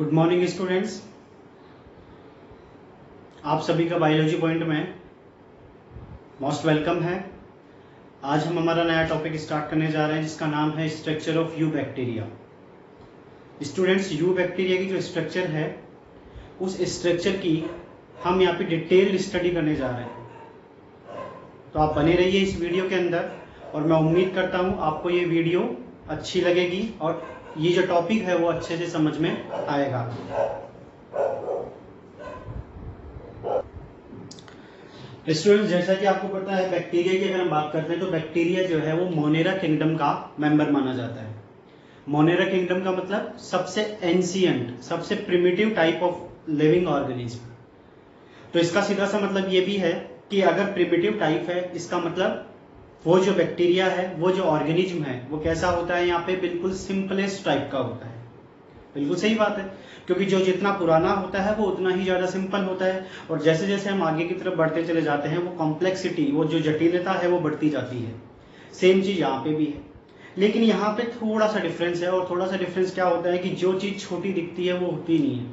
Good morning students, आप सभी का बायोलॉजी पॉइंट में मोस्ट वेलकम है। आज हम हमारा नया टॉपिक स्टार्ट करने जा रहे हैं जिसका नाम है structure of you bacteria. Students, you bacteria की जो स्ट्रक्चर है उस स्ट्रक्चर की हम यहाँ पे डिटेल्ड स्टडी करने जा रहे हैं, तो आप बने रहिए इस वीडियो के अंदर और मैं उम्मीद करता हूँ आपको ये वीडियो अच्छी लगेगी और ये जो टॉपिक है वो अच्छे से समझ में आएगा। स्टूडेंट्स, जैसा कि आपको पता है बैक्टीरिया की अगर हम बात करते हैं तो बैक्टीरिया जो है वो मोनेरा किंगडम का मेंबर माना जाता है। मोनेरा किंगडम का मतलब सबसे एंशिएंट, सबसे primitive type of living organism. तो इसका सीधा सा मतलब ये भी है कि अगर प्रिमिटिव टाइप है इसका मतलब वो जो बैक्टीरिया है, वो जो ऑर्गेनिज्म है वो कैसा होता है, यहाँ पे बिल्कुल सिंपलेस्ट टाइप का होता है। बिल्कुल सही बात है, क्योंकि जो जितना पुराना होता है वो उतना ही ज्यादा सिंपल होता है और जैसे जैसे हम आगे की तरफ बढ़ते चले जाते हैं वो कॉम्प्लेक्सिटी, वो जो जटिलता है वो बढ़ती जाती है। सेम चीज यहाँ पे भी है, लेकिन यहाँ पे थोड़ा सा डिफरेंस है। और थोड़ा सा डिफरेंस क्या होता है कि जो चीज छोटी दिखती है वो होती नहीं है।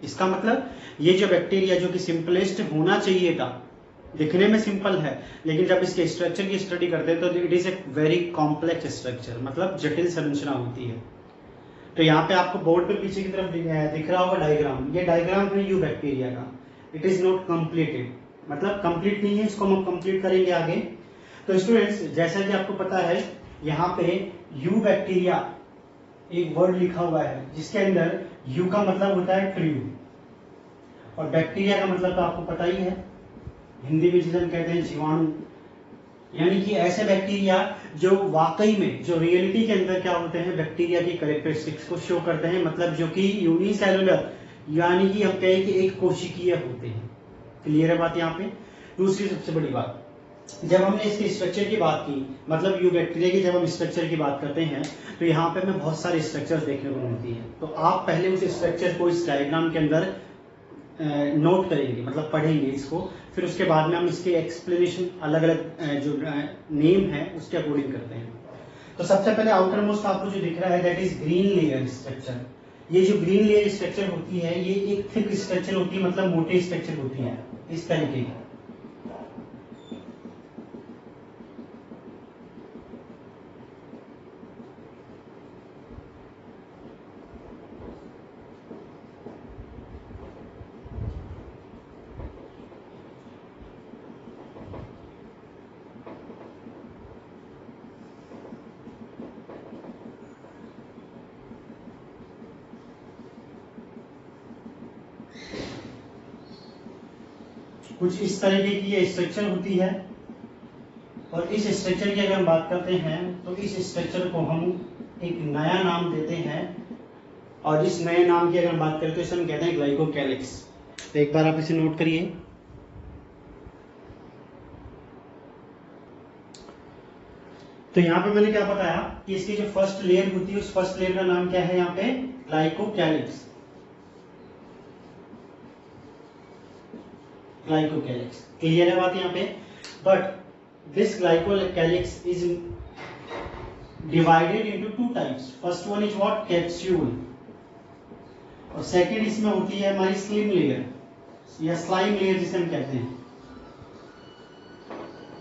इसका मतलब ये जो बैक्टीरिया जो कि सिंपलेस्ट होना चाहिए था, दिखने में सिंपल है, लेकिन जब इसके स्ट्रक्चर की स्टडी करते हैं तो it is a very complex structure, मतलब जटिल संरचना होती है। तो यहाँ पे आपको बोर्ड पे पीछे की तरफ दिख रहा होगा डायग्राम। ये डायग्राम है यू बैक्टीरिया का। इट इज नॉट कंप्लीटेड, मतलब कंप्लीट नहीं है, इसको हम कंप्लीट करेंगे आगे। तो स्टूडेंट्स, जैसा कि आपको पता है यहाँ पे यू बैक्टीरिया एक वर्ड लिखा हुआ है जिसके अंदर यू का मतलब होता है ट्रू और बैक्टीरिया का मतलब तो आपको पता ही है, हिंदी में जिसे हम कहते हैं जीवाणु। यानी कि ऐसे बैक्टीरिया जो वाकई में, जो रियलिटी के अंदर क्या होते हैं, बैक्टीरिया की कैरेक्टरिस्टिक्स को शो करते हैं, मतलब जो कि यूनिसेलुलर, यानी कि हम कहें कि एक कोशिकीय होते हैं। क्लियर है बात यहाँ पे। दूसरी सबसे बड़ी बात, जब हमने इसके स्ट्रक्चर की बात की, मतलब यू बैक्टीरिया की जब हम स्ट्रक्चर की बात करते हैं तो यहाँ पे हमें बहुत सारे स्ट्रक्चर्स देखने को मिलती है। तो आप पहले उस स्ट्रक्चर को इस डायग्राम के अंदर नोट करेंगे, मतलब पढ़ेंगे इसको, फिर उसके बाद में हम इसके एक्सप्लेनेशन अलग अलग जो नेम है उसके अकॉर्डिंग करते हैं। तो सबसे पहले आउटर मोस्ट आपको जो दिख रहा है that is green layer structure. ये जो ग्रीन लेयर स्ट्रक्चर होती है ये एक थिक स्ट्रक्चर होती है, मतलब मोटी स्ट्रक्चर होती है इस तरीके की। कुछ इस तरीके की ये स्ट्रक्चर होती है और इस स्ट्रक्चर की अगर हम बात करते हैं तो इस स्ट्रक्चर को हम एक नया नाम देते हैं और इस नए नाम की अगर हम बात करें तो इसे हम कहते हैं ग्लाइकोकैलिक्स। तो एक बार आप इसे नोट करिए। तो यहाँ पे मैंने क्या बताया कि इसकी जो फर्स्ट लेयर होती है उस फर्स्ट लेयर का नाम क्या है, यहाँ पे ग्लाइकोकैलिक्स। ग्लाइकोकैलिक्स क्लियर है बात यहाँ पे। But this glycocalyx is divided into two types. First one is what, capsule, और सेकंड इसमें होती है हमारी स्लिम लेयर या स्लाइम लेयर जिसे हम कहते हैं।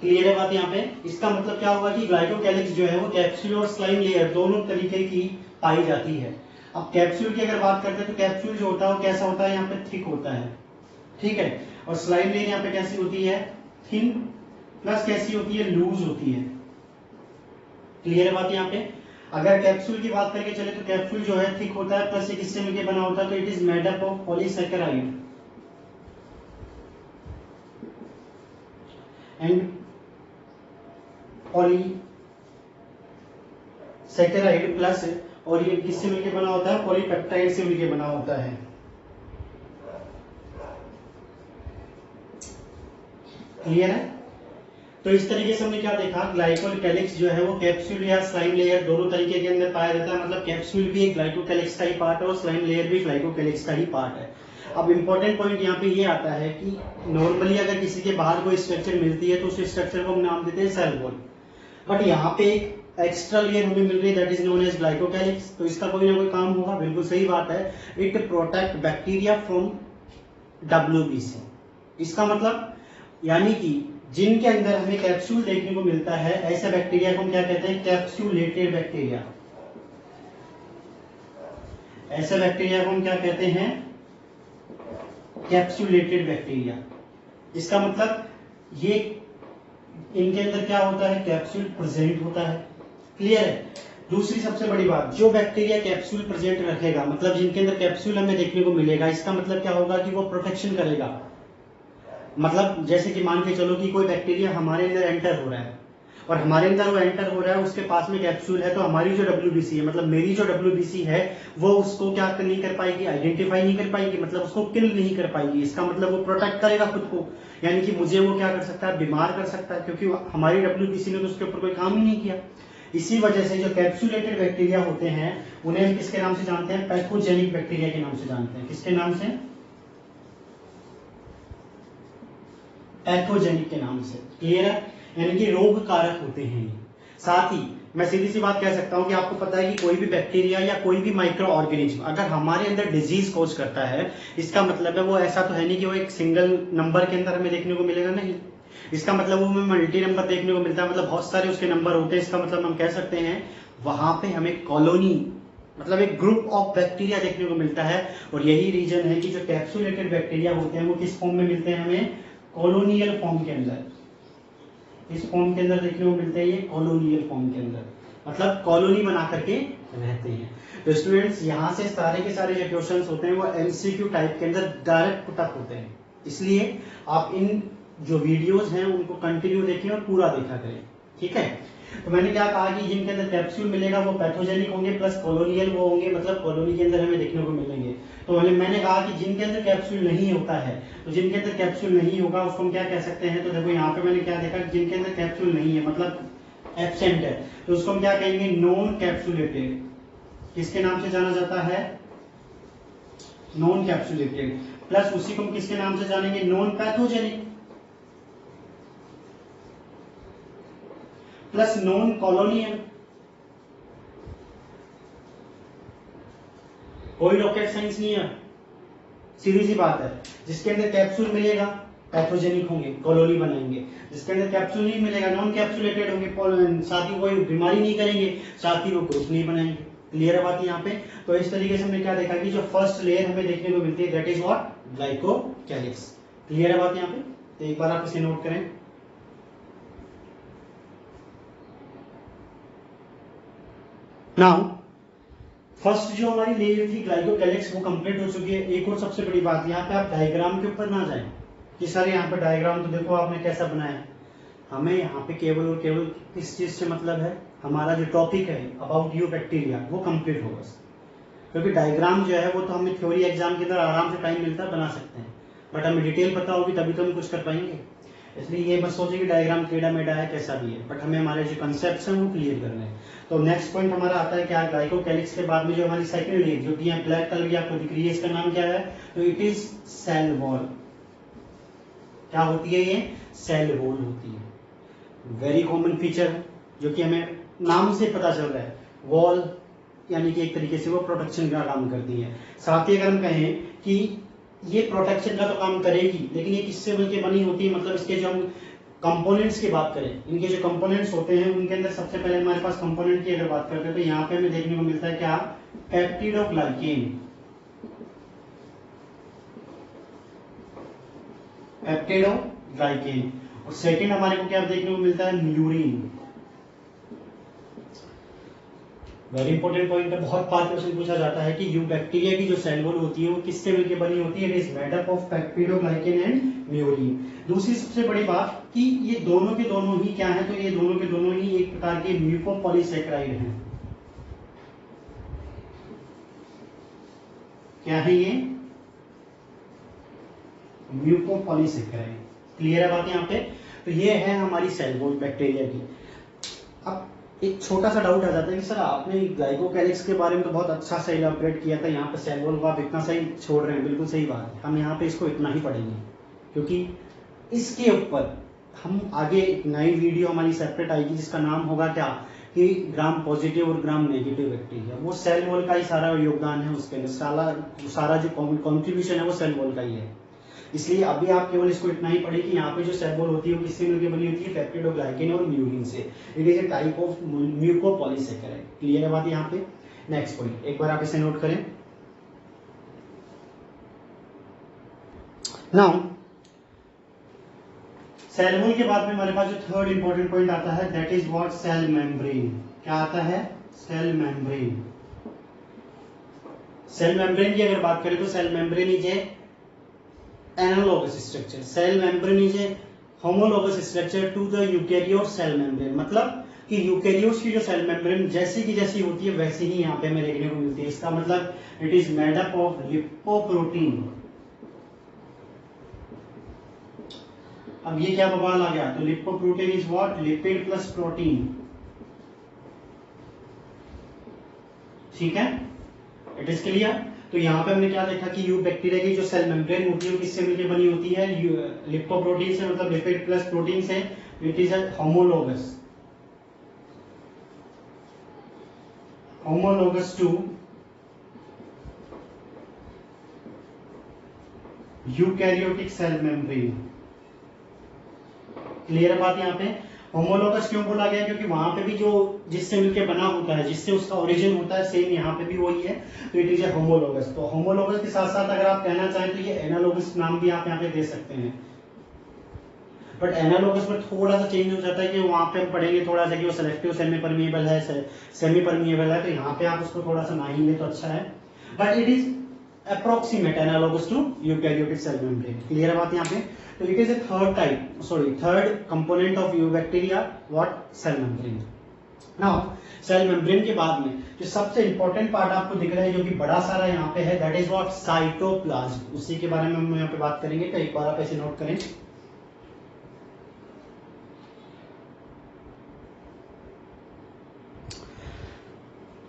क्लियर है बात यहाँ पे। इसका मतलब क्या होगा कि ग्लाइकोकैलिक्स जो है वो कैप्सूल और स्लाइम लेयर दोनों तरीके की पाई जाती है। अब कैप्सूल की अगर बात करते हैं तो कैप्सूल जो होता है वो कैसा होता है, यहाँ पे थिक होता है, ठीक है। और स्लाइम लेयर यहाँ पे कैसी होती है, थिन, प्लस कैसी होती है, लूज होती है। क्लियर है बात यहाँ पे। अगर कैप्सूल की बात करके चले तो कैप्सूल जो है थिक होता है, प्लस ये किससे मिलकर बना होता है, तो it is made up of polysaccharide and polysaccharide plus, और ये किससे मिलकर बना होता है, पॉलीपेप्टाइड से मिलकर बना होता है। क्लियर है। तो इस तरीके से हमने क्या देखा, ग्लाइकोकैलिक्स जो है वो कैप्सूल या स्लाइम लेयर दोनों तरीके के अंदर पाया जाता है, मतलब कैप्सूल भी एक ग्लाइकोकैलिक्स का ही पार्ट है और स्लाइम लेयर भी ग्लाइकोकैलिक्स का ही पार्ट है। अब इंपॉर्टेंट पॉइंट यहाँ पे ये आता है कि नॉर्मली अगर किसी के बाहर कोई स्ट्रक्चर मिलती है तो उस स्ट्रक्चर को हम नाम देते हैं सेल वॉल। बट यहाँ पे एक एक्स्ट्रा लेयर हमें मिल रही है that is known as glycocalyx. तो इसका कोई ना कोई काम होगा, बिल्कुल सही बात है। It protect bacteria from WBC। इसका मतलब यानी कि जिनके अंदर हमें कैप्सूल देखने को मिलता है, ऐसे बैक्टीरिया को हम क्या कहते हैं? Capsulated bacteria. ऐसे बैक्टीरिया को हम क्या कहते हैं? Capsulated bacteria. इसका मतलब ये इनके अंदर क्या होता है? कैप्सूल प्रेजेंट होता है। क्लियर है? दूसरी सबसे बड़ी बात, जो बैक्टीरिया कैप्सूल प्रेजेंट रखेगा, मतलब जिनके अंदर कैप्सूल हमें देखने को मिलेगा, इसका मतलब क्या होगा कि वो प्रोटेक्शन करेगा। मतलब जैसे कि मान के चलो कि कोई बैक्टीरिया हमारे अंदर एंटर हो रहा है और हमारे अंदर वो एंटर हो रहा है, उसके पास में कैप्सूल है, तो हमारी जो WBC है, मतलब मेरी जो WBC है, वो उसको क्या नहीं कर पाएगी? आइडेंटिफाई नहीं कर पाएगी, मतलब उसको किल नहीं कर पाएगी। इसका मतलब वो प्रोटेक्ट करेगा खुद को, यानी कि मुझे वो क्या कर सकता है? बीमार कर सकता है, क्योंकि हमारी WBC ने तो उसके ऊपर कोई काम ही नहीं किया। इसी वजह से जो कैप्सूलेटेड बैक्टीरिया होते हैं उन्हें हम किसके नाम से जानते हैं? पैथोजेनिक बैक्टीरिया के नाम से जानते हैं। किसके नाम से? पैथोजेनिक के नाम से। क्लियर है? यानी कि रोग कारक होते हैं। साथ ही मैं सीधी सी बात कह सकता हूं कि आपको पता है कि कोई भी बैक्टीरिया या कोई भी माइक्रो ऑर्गेनिज्म अगर हमारे अंदर डिजीज कॉज करता है, इसका मतलब है वो ऐसा तो है नहीं कि वो एक सिंगल नंबर के अंदर हमें देखने को मिलेगा, नहीं। इसका मतलब वो हमें मल्टी नंबर देखने को मिलता है, मतलब बहुत सारे उसके नंबर होते हैं। इसका मतलब हम कह सकते हैं वहां पे हमें कॉलोनी, मतलब एक ग्रुप ऑफ बैक्टीरिया देखने को मिलता है। और यही रीजन है कि जो कैप्सूलेटेड बैक्टीरिया होते हैं वो किस फॉर्म में मिलते हैं हमें? कॉलोनियल फॉर्म के अंदर। इस फॉर्म के अंदर देखने को मिलते हैं ये कॉलोनियल फॉर्म के अंदर, मतलब कॉलोनी बना करके रहते हैं। तो स्टूडेंट्स यहाँ से सारे के सारे जो क्वेश्चंस होते हैं वो MCQ टाइप के अंदर डायरेक्ट पुटअप होते हैं, इसलिए आप इन जो वीडियोस हैं उनको कंटिन्यू देखें और पूरा देखा करें। ठीक है? तो मैंने क्या कहा कि जिनके अंदर कैप्सूल मिलेगा वो पैथोजेनिक होंगे, प्लस कॉलोनियल वो होंगे, मतलब कॉलोनी के अंदर हमें देखने को मिलेंगे। तो मैंने कहा कि जिनके अंदर कैप्सूल नहीं होता है, तो जिनके अंदर कैप्सूल नहीं होगा उसको हम क्या कह सकते हैं? तो देखो यहाँ पे मैंने क्या देखा कि जिनके अंदर कैप्सूल नहीं है, मतलब एब्सेंट है, तो उसको हम क्या कहेंगे? Non capsulated. किसके नाम से जाना जाता है? Non capsulated. प्लस उसी को हम किसके नाम से जानेंगे? Non pathogenic. Plus non colonial. कोई रॉकेट साइंस नहीं है, सीधी सी बात है। जिसके अंदर कैप्सूल मिलेगा पैथोजेनिक होंगे, कॉलोनी बनाएंगे। जिसके अंदर कैप्सूल नहीं मिलेगा नॉन कैप्सुलेटेड होंगे, साथ ही कोई बीमारी नहीं करेंगे, साथ ही वो ग्रुप नहीं बनाएंगे। क्लियर है बात यहाँ पे? तो इस तरीके से हमने क्या देखा कि जो फर्स्ट लेयर हमें देखने को मिलती है that is what? Glycocalyx. Clear है बात यहाँ पे? तो एक बार आप इसे नोट करें। नाउ फर्स्ट जो हमारी लेयर थी ग्लाइकोकैलिक्स वो कंप्लीट हो चुकी है। एक और सबसे बड़ी बात, यहाँ पे आप डायग्राम के ऊपर ना जाएं कि सर यहाँ पे डायग्राम तो देखो आपने कैसा बनाया। हमें यहाँ पे केवल और केवल किस चीज से मतलब है? हमारा जो टॉपिक है अबाउट यू बैक्टीरिया वो कंप्लीट हो बस। क्योंकि डायग्राम जो है वो तो हमें थ्योरी एग्जाम के अंदर आराम से टाइम मिलता है बना सकते हैं, बट हमें डिटेल पता होगी तभी तो हम कुछ कर पाएंगे। इसलिए ये मत सोचिए कि डायग्राम टेढ़ा मेढ़ा है कैसा भी है, बट हमें हमारे जो कंसेप्ट हैं वो क्लियर करने हैं। तो नेक्स्ट पॉइंट हमारा आता है क्या? ग्लाइकोकैलिक्स के बाद में जो हमारी सेकंड लेयर जो कि यहाँ ब्लैक कलर की आपको दिख रही है, इसका नाम क्या है? तो इट इज सेल वॉल। क्या होती है ये? सेल वॉल होती है। वेरी कॉमन फीचर है जो कि हमें नाम से पता चल रहा है। वॉल यानी कि एक तरीके से वो प्रोटेक्शन का काम करती है। साथ ही अगर हम कहें कि ये प्रोटेक्शन का तो काम करेगी, लेकिन ये किससे मिलकर बनी होती है? मतलब इसके जो हम कंपोनेंट्स की बात करें, इनके जो कंपोनेंट्स होते हैं उनके अंदर सबसे पहले हमारे पास कंपोनेंट की अगर बात करते हैं तो यहाँ पे हमें देखने को मिलता है क्या? पेप्टिडोग्लाइकेन। पेप्टिडोग्लाइकेन। और सेकंड हमारे को क्या देखने को मिलता है? म्यूरिन। वेरी इंपॉर्टेंट पॉइंट है, बहुत बार क्वेश्चन पूछा जाता है कि यू बैक्टीरिया की जो सेल वॉल होती है वो किससे मिलकर बनी होती है? It is made up of peptidoglycan and murein. दूसरी सबसे बड़ी बात कि ये दोनों के दोनों ही क्या है? तो ये दोनों के दोनों ही एक प्रकार के म्यूकोपॉलीसैकेराइड हैं। क्या है ये? म्यूकोपॉलीसैकेराइड। क्लियर है बात यहाँ पे? तो ये है हमारी सेल वॉल बैक्टीरिया की। अब एक छोटा सा डाउट आ जाता है कि सर आपने ग्लाइकोकैलिक्स के बारे में तो बहुत अच्छा सा इलाबोरेट किया था, यहाँ पे सेल वॉल को आप इतना सही छोड़ रहे हैं। बिल्कुल सही बात है, हम यहाँ पे इसको इतना ही पढ़ेंगे क्योंकि इसके ऊपर हम आगे एक नई वीडियो हमारी सेपरेट आएगी जिसका नाम होगा क्या? कि ग्राम पॉजिटिव और ग्राम नेगेटिव बैक्टीरिया, वो सेल वॉल का ही सारा योगदान है उसके अंदर, सारा जो कॉन्ट्रीब्यूशन है वो सेल वॉल का ही है। इसलिए अभी आप केवल इसको इतना ही पढ़े कि यहाँ पे जो सेल वॉल होती है वो किससे मिलकर बनी होती है, पेप्टिडोग्लाइकेन और म्यूरिन से। It is A type of mucopolysaccharide. Clear है बात यहाँ पे। नेक्स्ट पॉइंट एक बार आप इसे नोट करें। नाउ सेल वॉल के बाद में हमारे पास जो थर्ड इंपॉर्टेंट पॉइंट आता है that is what, cell membrane. क्या आता है, सेल मेम्ब्रेन। सेल मेम्ब्रेन की अगर बात करें तो cell membrane is a analogous structure, cell membrane is a homologous structure to the eukaryote cell membrane. मतलब कि यूकैरियोट्स की जो सेल मेम्ब्रेन जैसी की जैसी होती है वैसी ही यहाँ पे हमें देखने को मिलती है। इसका मतलब it is made up of lipoprotein. अब ये क्या बवाल आ गया, तो lipoprotein is what, lipid plus protein. ठीक है, इट इज क्लियर। तो यहाँ पे हमने क्या देखा कि यू बैक्टीरिया की जो सेल मेम्ब्रेन होती है वो किससे मिलकर बनी होती है, लिपोप्रोटीन से, मतलब लिपिड प्लस प्रोटीन से। It is homologous, homologous to eukaryotic cell membrane. Clear है बात यहाँ पे। होमोलोगस क्यों बोला गया, क्योंकि वहां पे भी जो जिससे मिलके बना होता है, जिससे उसका ओरिजिन होता है, सेम यहाँ पे भी वही है, तो इट इज ए होमोलोगस। तो होमोलोगस के साथ साथ अगर आप कहना चाहें तो ये एनालोगस नाम भी आप यहाँ पे दे सकते हैं। बट एनालोगस में थोड़ा सा चेंज हो जाता है कि वहां पे हम पढ़ेंगे थोड़ा सा कि वो सेलेक्टिव सेमी परमिएबल है, सेमी परमिएबल है, तो यहाँ पे आप उसको थोड़ा सा ना ही ले तो अच्छा है। But it is approximate analogous to eukaryotic cell membrane. Clear है बात यहाँ पे। तो it is a third component of eubacteria, what, cell membrane. Now cell membrane के बाद में जो सबसे इंपॉर्टेंट पार्ट आपको दिख रहा है जो कि बड़ा सारा यहाँ पे है, दैट इज व्हाट, साइटोप्लाज्म। उसी के बारे में हम यहाँ पे बात करेंगे, तो एक बार आप ऐसे नोट करें।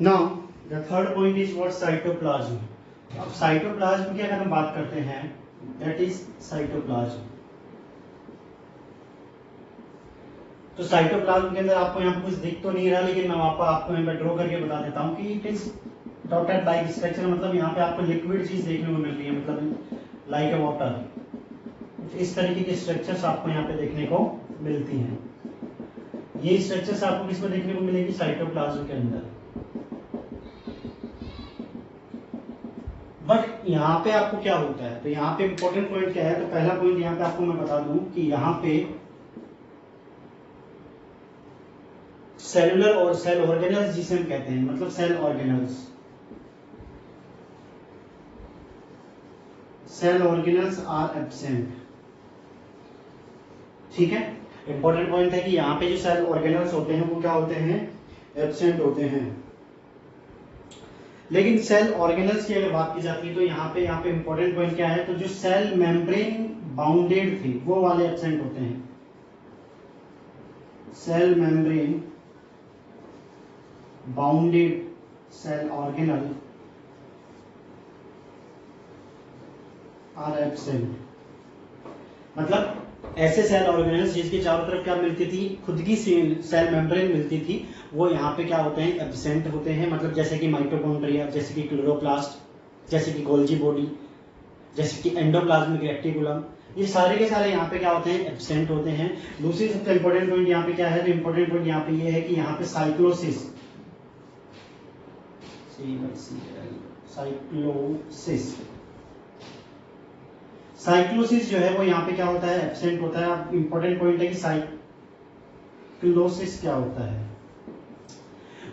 Now the third point is what, cytoplasm. अब साइटोप्लाज्म की अगर हम बात करते हैं, दैट इज साइटोप्लाज्म। तो साइटोप्लाज्म के अंदर आपको यहाँ पे कुछ दिख तो नहीं रहा, लेकिन मैं आपको यहाँ पे ड्रॉ करके बता देता हूँ कि it is dotted like structure. मतलब यहाँ पे आपको लिक्विड चीज देखने को मिल रही है, मतलब लाइक ए वाटर। इस तरीके के स्ट्रक्चर्स आपको यहाँ पे देखने को मिलती हैं। ये स्ट्रक्चर्स आपको किसमें देखने को मिलेगी, साइटोप्लाज्म के अंदर। बट यहाँ पे आपको क्या होता है, तो यहाँ पे इंपॉर्टेंट पॉइंट क्या है, तो पहला पॉइंट यहाँ पे आपको मैं बता दूं कि यहाँ पे सेलुलर और सेल ऑर्गेनल्स जिसे हम कहते हैं, मतलब cell organelles, cell organelles are absent. ठीक है, इंपॉर्टेंट पॉइंट है कि यहाँ पे जो सेल ऑर्गेनल्स होते हैं वो क्या होते हैं, एब्सेंट होते हैं। लेकिन सेल ऑर्गेनल्स की अगर बात की जाती है तो यहाँ पे इंपॉर्टेंट पॉइंट क्या है, तो जो सेल मेम्ब्रेन बाउंडेड थी वो वाले एब्सेंट होते हैं। Cell membrane bounded cell organelle are absent. मतलब ऐसे सेल ऑर्गेनल्स जिसके चारों तरफ क्या मिलती थी, खुद की सेल मेम्ब्रेन मिलती थी, वो यहाँ पे क्या होते हैं, एब्सेंट होते हैं। मतलब जैसे कि माइटोकॉन्ड्रिया, जैसे कि क्लोरोप्लास्ट, जैसे कि गोल्जी बॉडी, जैसे कि एंडोप्लाज्मिक रेटिकुलम, ये सारे के सारे यहाँ पे क्या होते हैं, एब्सेंट होते हैं। दूसरी सबसे इंपॉर्टेंट पॉइंट यहाँ पे क्या है, तो इंपॉर्टेंट पॉइंट यहाँ पे ये है कि यहाँ पे साइक्लोसिस, साइक्लोसिस जो है वो यहाँ पे क्या होता है, एब्सेंट होता है। अब इंपॉर्टेंट पॉइंट है कि साइक्लोसिस क्या होता है।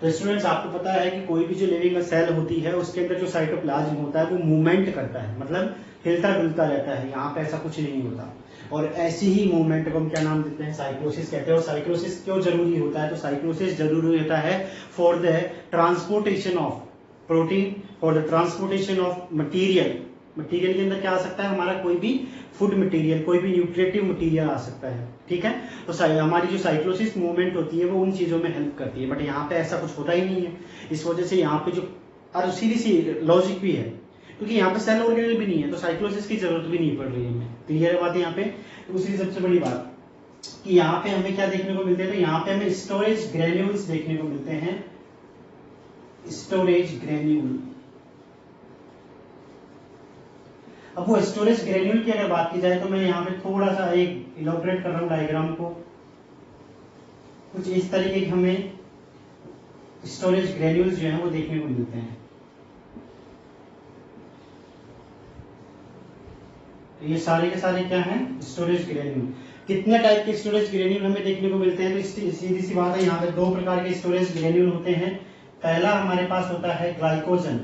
तो स्टूडेंट्स आपको पता है कि कोई भी जो लिविंग सेल होती है उसके अंदर जो साइटोप्लाज्म होता है वो मूवमेंट करता है, मतलब हिलता डुलता रहता है। यहाँ पे ऐसा कुछ नहीं होता, और ऐसी ही मूवमेंट को हम क्या नाम देते हैं, साइक्लोसिस कहते हैं। और साइक्लोसिस क्यों जरूरी होता है, तो साइक्लोसिस जरूरी होता है for the transportation of protein, for the transportation of material. Material के अंदर क्या आ सकता है, हमारा कोई भी फूड मटेरियल, कोई भी न्यूट्रिटिव मटेरियल आ सकता है। ठीक है, तो हमारी जो साइक्लोसिस मूवमेंट होती है वो उन चीजों में हेल्प करती है। बट यहाँ पे ऐसा कुछ होता ही नहीं है, इस वजह से यहाँ पे जो और सीधी सी लॉजिक भी है, क्योंकि यहाँ पे सेल ऑर्गेनल भी नहीं है, तो साइक्लोसिस की जरूरत भी नहीं पड़ रही है हमें। क्लियर है बात यहाँ पे। दूसरी सबसे बड़ी बात, कि यहाँ पे हमें क्या देखने को मिलते हैं, तो यहाँ पे हमें स्टोरेज ग्रेन्यूल्स देखने को मिलते हैं, स्टोरेज ग्रेन्यूल। अब वो स्टोरेज ग्रेन्यूल की अगर बात की जाए तो मैं यहाँ पे थोड़ा सा एक इलॉबरेट कर रहा हूँ डायग्राम को। कुछ इस तरीके के हमें स्टोरेज ग्रेन्यूल्स जो है वो देखने को मिलते हैं। तो ये सारे के सारे क्या हैं, स्टोरेज ग्रेन्यूल। कितने टाइप के स्टोरेज ग्रेन्यूल हमें देखने को मिलते हैं, तो सीधी सी बात है, यहाँ पे दो प्रकार के स्टोरेज ग्रेन्यूल होते हैं। पहला हमारे पास होता है ग्लाइकोजन,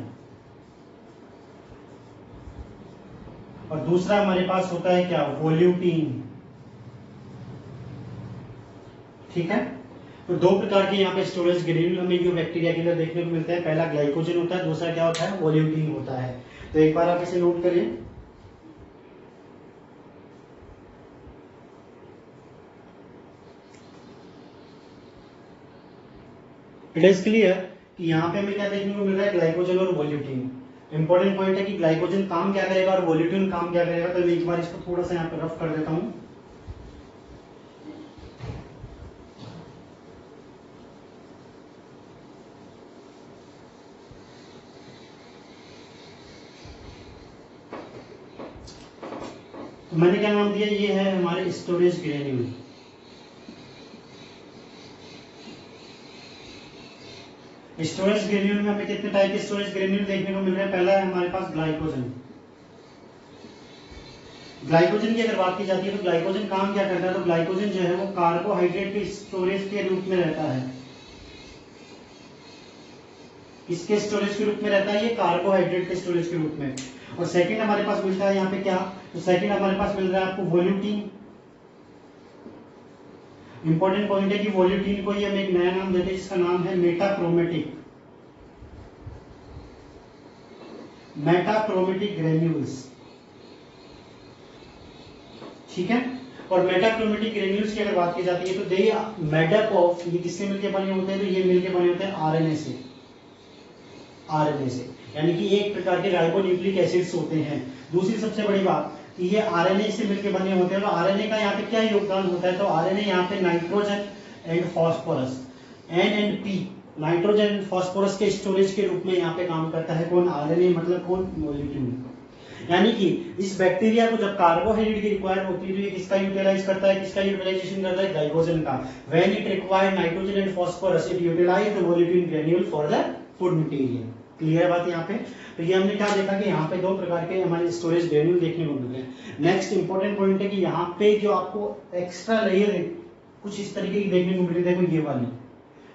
और दूसरा हमारे पास होता है क्या, वोल्यूटीन। ठीक है, तो दो प्रकार के यहाँ पे स्टोरेज ग्रेन्यूल हमें जो बैक्टीरिया के अंदर देखने को मिलते हैं। पहला ग्लाइकोजन होता है, दूसरा क्या होता है, वोल्यूटीन होता है। तो एक बार आप इसे नोट करिए। इट इज क्लियर कि यहाँ पे हमें क्या देखने को मिल रहा है, ग्लाइकोजन और वोल्यूटीन। इंपॉर्टेंट पॉइंट है कि ग्लाइकोजन काम क्या करेगा और वोल्यूटीन काम क्या करेगा। तो मैं एक बार इसको थोड़ा सा यहाँ पे रफ कर देता हूँ। तो मैंने क्या नाम दिया, ये है हमारे स्टोरेज ग्रेन्यूल। स्टोरेज ग्रेन्यूल में हमें कितने टाइप के स्टोरेज ग्रेन्यूल देखने को मिल रहे हैं। पहला है हमारे पास ग्लाइकोजन। ग्लाइकोजन की अगर बात की जाती है तो ग्लाइकोजन काम क्या करता है, तो ग्लाइकोजन जो है वो कार्बोहाइड्रेट के स्टोरेज के रूप में रहता है। किसके स्टोरेज के रूप में रहता है, ये कार्बोहाइड्रेट के स्टोरेज के रूप में। और सेकंड हमारे पास मिलता है यहाँ पे क्या, तो सेकंड हमारे पास मिल रहा है आपको वोल्यूटीन। इंपॉर्टेंट पॉइंट है कि वोल्यूटीन को ही हम एक नया नाम देते हैं जिसका नाम है मेटाक्रोमेटिक, मेटाक्रोमेटिक ग्रेन्यूल्स। ठीक है, और मेटाक्रोमेटिक ग्रेन्यूल्स की अगर बात की जाती है तो दे मेडअप ऑफ, ये किससे मिलके बने होते हैं, तो ये मिलके बने होते हैं आरएनए से। आरएनए से यानी कि एक प्रकार के राइबोन्यूक्लिक एसिड्स होते हैं। दूसरी सबसे बड़ी बात कि ये आरएनए से मिलके बने होते हैं। तो आरएनए का यहाँ पे क्या योगदान होता है, तो आरएनए यहाँ पे nitrogen and phosphorus, N and P, nitrogen and phosphorus के स्टोरेज के रूप में यहाँ पे काम करता है। कौन, आरएनए, मतलब कौन, मॉलिक्यूल। यानी कि इस बैक्टीरिया को जब कार्बोहाइड्रेट की रिक्वायर्ड होती है तो ये किसका यूटिलाइज करता है, किसका यूटिलाइजेशन करता है, ग्लाइकोजन का। When it required nitrogen and phosphorus it utilize the volutin granule for the food material. Clear बात यहाँ पे। तो ये हमने क्या देखा कि यहाँ पे दो प्रकार के हमारे स्टोरेज ग्रेन्यूल देखने को मिल रहे हैं। नेक्स्ट इंपॉर्टेंट पॉइंट है कि यहाँ पे जो आपको एक्स्ट्रा लेयर कुछ इस तरीके की देखने को मिल रही है, देखो ये वाली,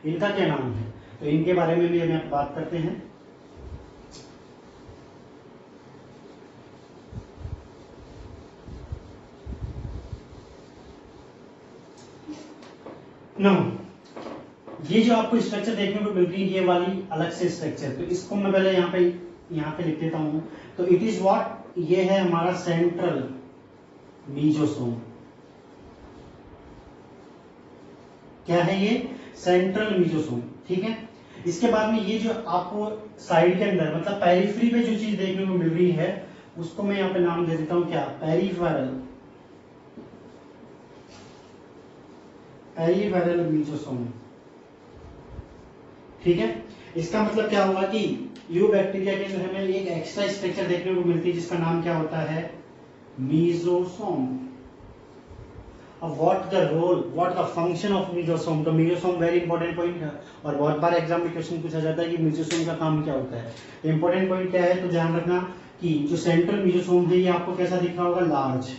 इनका क्या नाम है, तो इनके बारे में भी हम बात करते हैं। नो, ये जो आपको स्ट्रक्चर देखने को मिल रही है, ये वाली अलग से स्ट्रक्चर, तो इसको मैं पहले यहाँ पे लिख देता हूं। तो इट इज व्हाट, ये है हमारा सेंट्रल मीजोसोम। क्या है ये, सेंट्रल मीजोसोम। ठीक है, इसके बाद में ये जो आपको साइड के अंदर मतलब पेरिफेरी पे जो चीज देखने को मिल रही है उसको मैं यहाँ पे नाम दे देता हूं क्या, पेरिफेरल, पेरिफेरल मीजोसोम। ठीक है, इसका मतलब क्या होगा कि यू बैक्टीरिया के अंदर हमें एक एक्स्ट्रा स्ट्रक्चर देखने को मिलती है जिसका नाम क्या होता है, मीजोसोम। अब what the role, what the function of mesosome, तो मीजोसोम वेरी इंपॉर्टेंट पॉइंट है और बहुत बार एग्जाम में क्वेश्चन पूछा जाता है कि मीजोसोम का काम क्या होता है। इंपॉर्टेंट पॉइंट क्या है, तो ध्यान रखना कि जो सेंट्रल मीजोसोम है ये आपको कैसा दिख रहा होगा, लार्ज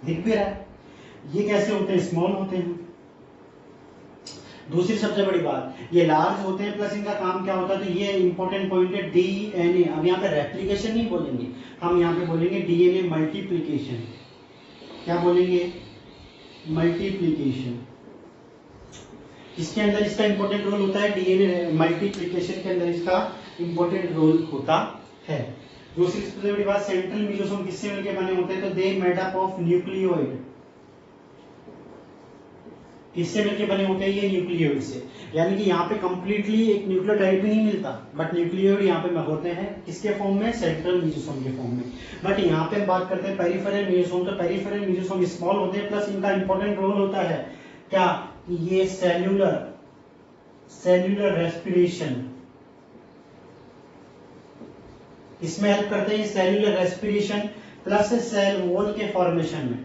दिख भी रहा है। ये कैसे होते हैं, स्मॉल होते हैं। दूसरी सबसे बड़ी बात, ये लार्ज होते हैं प्लस इनका काम क्या होता है, तो ये इंपॉर्टेंट पॉइंट है डीएनए। अब यहाँ पे रेप्लिकेशन नहीं बोलेंगे हम, यहाँ पे बोलेंगे डीएनए मल्टीप्लिकेशन। क्या बोलेंगे, मल्टीप्लिकेशन। इसके अंदर इसका इंपॉर्टेंट रोल होता है, डीएनए मल्टीप्लिकेशन के अंदर इसका इंपॉर्टेंट रोल होता है। दूसरी सबसे बड़ी बात, सेंट्रल मीजोसोम किससे मिलकर बने होते हैं, तो they made up of nucleoid, किससे मिलकर बने होते हैं ये? न्यूक्लियोइड से। यानी कि यहाँ पे कंप्लीटली एक न्यूक्लियोटाइड भी नहीं मिलता, बट न्यूक्लियोइड यहाँ पे होते हैं किसके फॉर्म में? सेंट्रल मीजोसोम के फॉर्म में। बट यहाँ पे बात करते हैं पेरिफेरल मीजोसोम, तो पेरिफेरल मीजोसोम स्मॉल होते हैं, प्लस इनका इंपॉर्टेंट रोल होता है क्या? ये सेल्यूलर रेस्पिरेशन, इसमें हेल्प करते हैं cellular respiration plus cell wall के फॉर्मेशन में।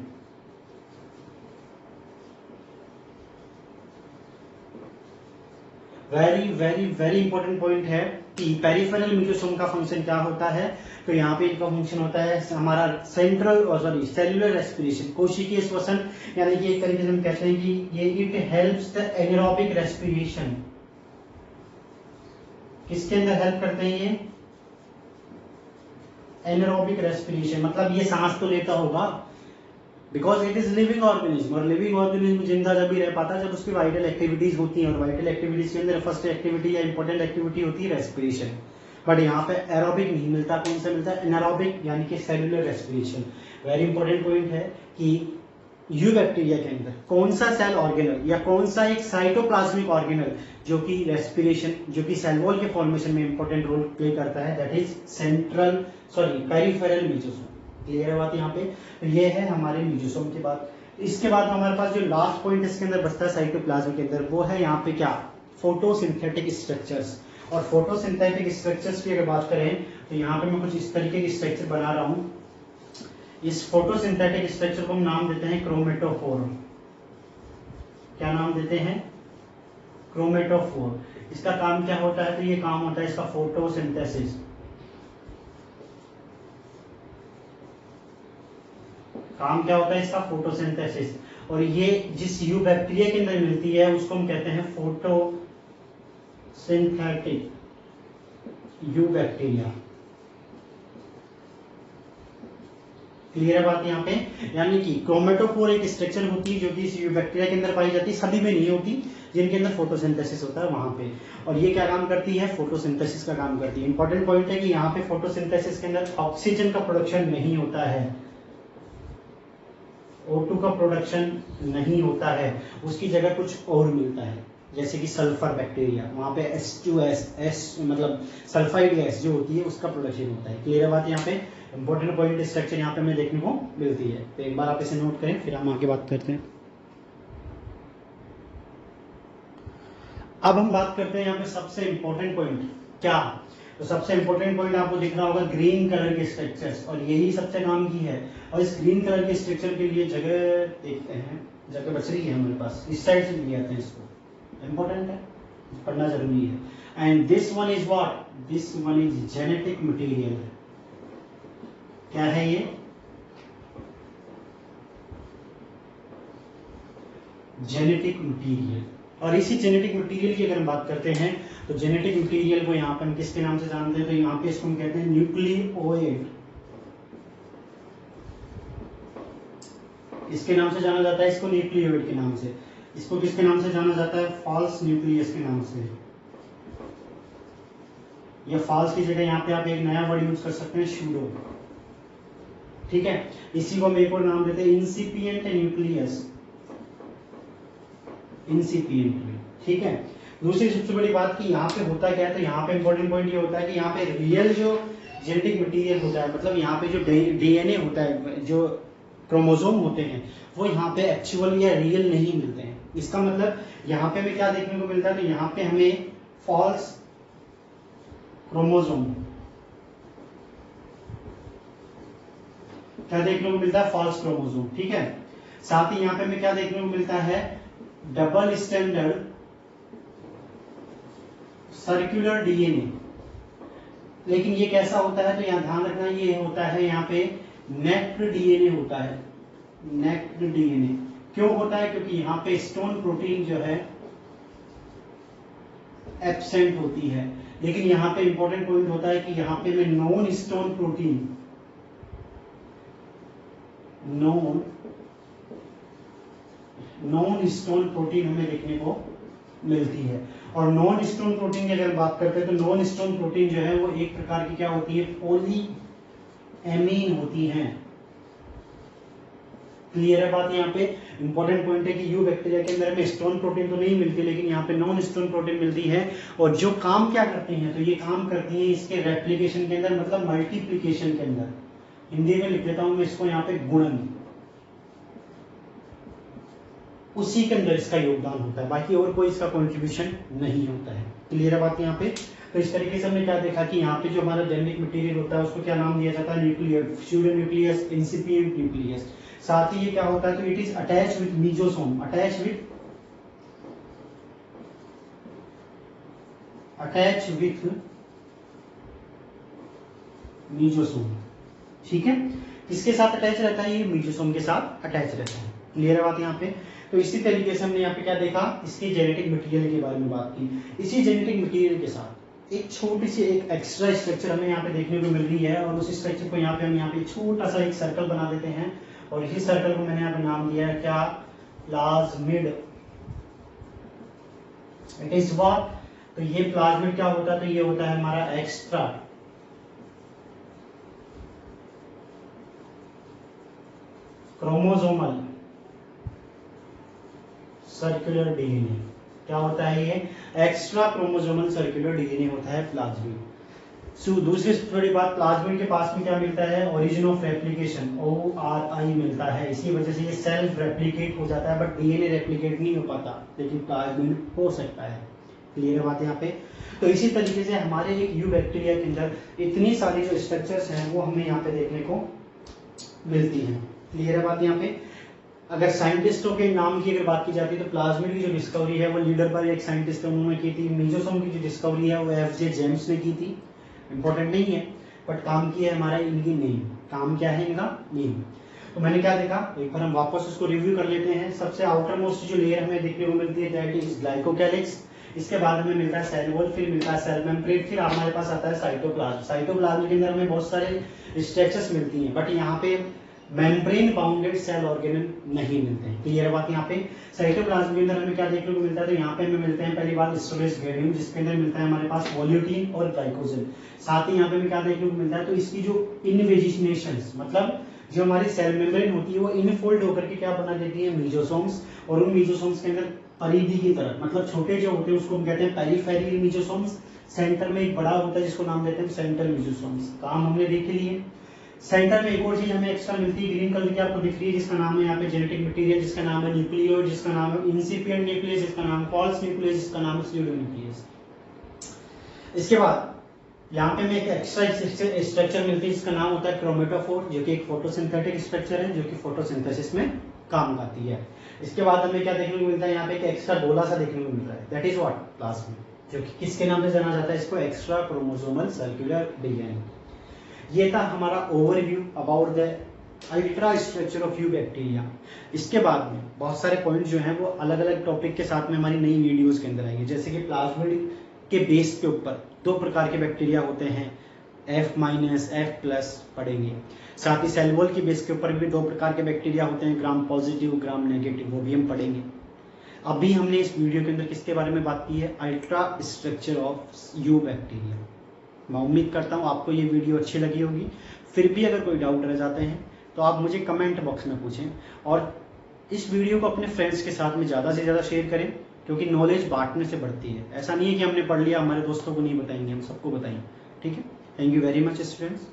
Very very very important point है कि पेरिफेरल मीजोसोम का फंक्शन क्या होता है? तो यहाँ पे इनका फंक्शन होता है हमारा सेल्यूलर रेस्पिरेशन, कोशिकीय श्वसन, यानी कि एक तरीके से हम कहते हैं कि ये it helps the anaerobic respiration. किसके अंदर हेल्प करते हैं ये? एनारोबिक रेस्पिरेशन, मतलब ये सांस तो लेता होगा, because it is living organism, और लिविंग ऑर्गेनिज्म जिंदा जब भी रह पाता है जब उसकी वाइटल एक्टिविटीज होती हैं, और वाइटल एक्टिविटीज के अंदर फर्स्ट एक्टिविटी या इंपॉर्टेंट एक्टिविटी होती है रेस्पिरेशन। बट यहाँ पे एरोबिक नहीं मिलता, कौन सा मिलता है? एनारोबिक, यानी कि cellular respiration. Very important point है कि यू बैक्टीरिया के अंदर कौन सा सेल ऑर्गेनल या कौन सा एक साइटोप्लाज्मिक ऑर्गेनल जो कि रेस्पिरेशन, जो कि सेल वॉल के फॉर्मेशन में इंपॉर्टेंट रोल प्ले करता है, that is peripheral mesosome. Clear है बात यहाँ पे? तो ये है हमारे मीजोसोम की बात। इसके बाद हमारे पास जो लास्ट पॉइंट इसके अंदर बचता है साइटोप्लाज्म के अंदर, वो है यहाँ पे क्या? Photosynthetic structures. और फोटोसिंथेटिक स्ट्रक्चर्स की अगर बात करें तो यहाँ पे मैं कुछ इस तरीके की स्ट्रक्चर बना रहा हूँ। इस फोटोसिंथेटिक स्ट्रक्चर को हम नाम देते हैं क्रोमेटोफोर। क्या नाम देते हैं? क्रोमेटोफोर। इसका काम क्या होता है? तो ये काम होता है इसका फोटोसिंथेसिस। काम क्या होता है इसका? फोटोसिंथेसिस। और ये जिस यू बैक्टीरिया के अंदर मिलती है उसको हम कहते हैं फोटोसिंथेटिक यू बैक्टीरिया। क्लियर है बात यहाँ पे? यानी कि क्रोमेटोफोर एक स्ट्रक्चर होती है जो कि इस यू बैक्टीरिया के अंदर पाई जाती है, सभी में नहीं होती, जिनके अंदर फोटोसिंथेसिस होता है वहां पे। और ये क्या काम करती है? फोटोसिंथेसिस का काम करती है। इंपॉर्टेंट पॉइंट है कि यहाँ पे फोटोसिंथेसिस के अंदर ऑक्सीजन का प्रोडक्शन नहीं होता है, O2 का प्रोडक्शन नहीं होता है, उसकी जगह कुछ और मिलता है, जैसे कि सल्फर बैक्टीरिया, वहां पे H2S मतलब सल्फाइड गैस जो होती है उसका प्रोडक्शन होता है। क्लियर है बात यहाँ पे? इंपॉर्टेंट पॉइंट स्ट्रक्चर यहाँ पे हमें देखने को मिलती है, तो एक बार आप इसे नोट करें फिर हम आगे बात करते हैं। अब हम बात करते हैं यहाँ पे सबसे इंपॉर्टेंट पॉइंट क्या? तो सबसे इंपॉर्टेंट पॉइंट आपको दिख रहा होगा ग्रीन कलर के स्ट्रक्चर्स, और यही सबसे काम की है। और इस ग्रीन कलर के स्ट्रक्चर के लिए जगह देखते हैं, जगह बच रही है हमारे पास, इस साइड से ले आते हैं इसको, इंपॉर्टेंट है, पढ़ना जरूरी है। And this one is what? This one is genetic material. क्या है ये? Genetic material. और इसी जेनेटिक मटेरियल की अगर हम बात करते हैं तो जेनेटिक मटेरियल को यहाँ पर हम किसके नाम से जानते हैं? तो यहाँ पे इसको हम कहते हैं न्यूक्लियोइड। इसके नाम से जाना जाता है इसको, न्यूक्लियोइड के नाम से। इसको किसके नाम से जाना जाता है? फॉल्स न्यूक्लियस के नाम से। या फॉल्स की जगह यहाँ पे आप एक नया वर्ड यूज कर सकते हैं, शूडो। ठीक है, इसी को हम एक और नाम देते हैं इंसिपिएंट न्यूक्लियस, इंसिपिएंट में। ठीक है, दूसरी सबसे बड़ी बात कि यहाँ पे होता क्या है? तो यहाँ पे इंपॉर्टेंट पॉइंट ये होता है कि यहाँ पे रियल जो जेनेटिक मटेरियल होता है, मतलब यहाँ पे जो डीएनए होता है, जो क्रोमोसोम होते हैं, वो यहाँ पे एक्चुअल या रियल नहीं मिलते हैं। इसका मतलब यहाँ पे हमें क्या देखने को मिलता है? तो यहाँ पे हमें फॉल्स क्रोमोसोम क्या देखने को मिलता है? False chromosome. ठीक है, साथ ही यहाँ पे हमें क्या देखने को मिलता है? Double standard circular DNA. लेकिन ये कैसा होता है? तो यहाँ ध्यान रखना, ये होता है यहाँ पे नेक्ड डीएनए होता है। नेक्ड डीएनए क्यों होता है? क्योंकि यहाँ पे स्टोन प्रोटीन जो है एब्सेंट होती है। लेकिन यहाँ पे इंपॉर्टेंट पॉइंट होता है कि यहाँ पे में non stone protein, non stone protein हमें देखने को मिलती है। और नॉन स्टोन प्रोटीन की अगर बात करते हैं तो नॉन स्टोन प्रोटीन जो है वो एक प्रकार की क्या होती है? पॉली एमीन होती हैं। क्लियर है बात यहाँ पे? इंपॉर्टेंट पॉइंट है कि यू बैक्टीरिया के अंदर में स्टोन प्रोटीन तो नहीं मिलती, लेकिन यहाँ पे नॉन स्टोन प्रोटीन मिलती है। और जो काम क्या करती हैं, तो ये काम करती है इसके रेप्लिकेशन के अंदर, मतलब मल्टीप्लीकेशन के अंदर। हिंदी में लिख देता हूं मैं इसको यहाँ पे गुणन, उसी के अंदर इसका योगदान होता है, बाकी और कोई इसका कंट्रीब्यूशन नहीं होता है। क्लियर है बात यहाँ पे? तो इस तरीके से हमने क्या देखा कि यहाँ पे जो हमारा जेनेटिक मटेरियल होता है उसको क्या नाम दिया जाता है? Nuclear, pseudo nucleus, incipient nucleus. साथ ही ये क्या होता है, तो it is attach with mesosome, attach with mesosome. ठीक है, किसके साथ अटैच रहता है? ये मीजोसोम के साथ अटैच रहता है। क्लियर है बात यहाँ पे? तो इसी तरीके से हमने यहाँ पे क्या देखा, इसके जेनेटिक मटेरियल के बारे में बात की। इसी जेनेटिक मटेरियल के साथ एक छोटी सी एक एक्स्ट्रा स्ट्रक्चर हमें यहाँ पे देखने को मिल रही है, और उस स्ट्रक्चर को यहाँ पे हम यहाँ पे छोटा सा एक सर्कल बना देते हैं, और इसी सर्कल को मैंने यहाँ पे नाम दिया है क्या? प्लाज्मिड। It is what? तो ये प्लाज्मिड क्या होता है? तो ये होता है हमारा एक्स्ट्रा क्रोमोसोमल सर्कुलर डीएनए। क्या होता है ये? एक्स्ट्रा क्रोमोसोमल सर्कुलर डीएनए होता है प्लाज्मिड। दूसरी थोड़ी बात, प्लाज्मिड के पास में क्या मिलता है? ओरिजिन ऑफ रेप्लिकेशन, ORI मिलता है। इसी वजह से ये सेल्फ रेप्लिकेट हो जाता है, बट डीएनए रेप्लिकेट नहीं हो पाता, लेकिन प्लाज्मिड हो सकता है। क्लियर बात यहाँ पे? तो इसी तरीके से हमारे एक यू बैक्टीरिया के अंदर इतनी सारी जो स्ट्रक्चर्स हैं वो हमें यहाँ पे देखने को मिलती हैं। क्लियर है बात यहाँ पे? अगर साइंटिस्टों के नाम की अगर बात की जाती है तो प्लाज्मिड की जो डिस्कवरी है वो लीडर पर एक साइंटिस्ट उन्होंने की थी। मीजोसोम की जो डिस्कवरी है वो FJ जेम्स ने की थी। इंपॉर्टेंट नहीं है, बट काम की है हमारा इनकी नेम। काम क्या है इनका? नेम। तो मैंने क्या देखा, एक बार हम वापस उसको रिव्यू कर लेते हैं। सबसे आउटर मोस्ट जो लेयर हमें देखने को मिलती है दैट इज ग्लाइकोकैलिक्स। इसके बाद हमें मिलता है सेल वॉल, फिर मिलता है सेल मेम्ब्रेन, फिर हमारे पास आता है साइटोप्लाज्म। साइटोप्लाज्म के अंदर हमें बहुत सारे स्ट्रक्चर्स मिलती हैं, बट यहाँ पे मेम्ब्रेन बाउंडेड सेल ऑर्गेनल नहीं मिलते हैं। क्लियर बात यहाँ पे? साइटोप्लाज्म के अंदर हमें क्या देखने को मिलता है? तो यहाँ पे हमें मिलते हैं पहली बात स्टोरेज ग्रेन्यूल, जिसके अंदर मिलता है हमारे पास वोल्यूटिन और ग्लाइकोजन। साथ ही यहाँ पे हमें क्या देखने को मिलता है? तो इसकी जो इनवेजिनेशंस, मतलब जो हमारी सेल मेम्ब्रेन होती है वो इनफोल्ड होकर के क्या बना देती है? मीजोसोम्स। और उन मीजोसोम्स के अंदर परिधि की तरह, मतलब छोटे जो होते हैं उसको हम कहते हैं पेरिफेरल मीजोसोम्स। सेंटर में एक बड़ा होता है जिसको नाम देते हैं सेंट्रल मीजोसोम्स। काम हमने देख लिए। सेंटर में एक और चीज हमें एक्स्ट्रा मिलती है, ग्रीन कलर की आपको दिख रही है, जिसका नाम है यहाँ पे जेनेटिक मटेरियल, जिसका नाम है न्यूक्लियोइड, जिसका नाम है इंसिपिएंट न्यूक्लियस, जिसका नाम है फॉल्स न्यूक्लियस, जिसका नाम है स्यूडो न्यूक्लियस। इसके बाद यहाँ पे हमें एक एक्स्ट्रा स्ट्रक्चर मिलती है जिसका नाम होता है क्रोमेटोफोर, जो कि एक फोटोसिंथेटिक स्ट्रक्चर है जो कि फोटोसिंथेसिस में काम आती है। इसके बाद हमें क्या देखने को मिलता है? यहाँ पे एक एक्स्ट्रा गोला सा देखने को मिलता है, दैट इज व्हाट? प्लाज्मिड, जो कि किसके नाम से जाना जाता है? इसको एक्स्ट्रा क्रोमोसोमल सर्कुलर डीएनए। ये था हमारा overview about the ultra structure of you bacteria. इसके बाद में बहुत सारे पॉइंट जो हैं वो अलग अलग टॉपिक के साथ में हमारी नई वीडियोस के अंदर आएंगे, जैसे कि प्लाज्मिड के बेस के ऊपर 2 प्रकार के बैक्टीरिया होते हैं, F-, F+ पढ़ेंगे। साथ ही सेल वॉल की बेस के ऊपर भी 2 प्रकार के बैक्टीरिया होते हैं, ग्राम पॉजिटिव, ग्राम नेगेटिव, वो भी हम पढ़ेंगे। अभी हमने इस वीडियो के अंदर किसके बारे में बात की है? Ultra structure of you bacteria. मैं उम्मीद करता हूँ आपको ये वीडियो अच्छी लगी होगी। फिर भी अगर कोई डाउट रह जाते हैं तो आप मुझे कमेंट बॉक्स में पूछें, और इस वीडियो को अपने फ्रेंड्स के साथ में ज़्यादा से ज़्यादा शेयर करें, क्योंकि नॉलेज बांटने से बढ़ती है। ऐसा नहीं है कि हमने पढ़ लिया हमारे दोस्तों को नहीं बताएंगे, हम सबको बताएंगे। ठीक है, thank you very much students.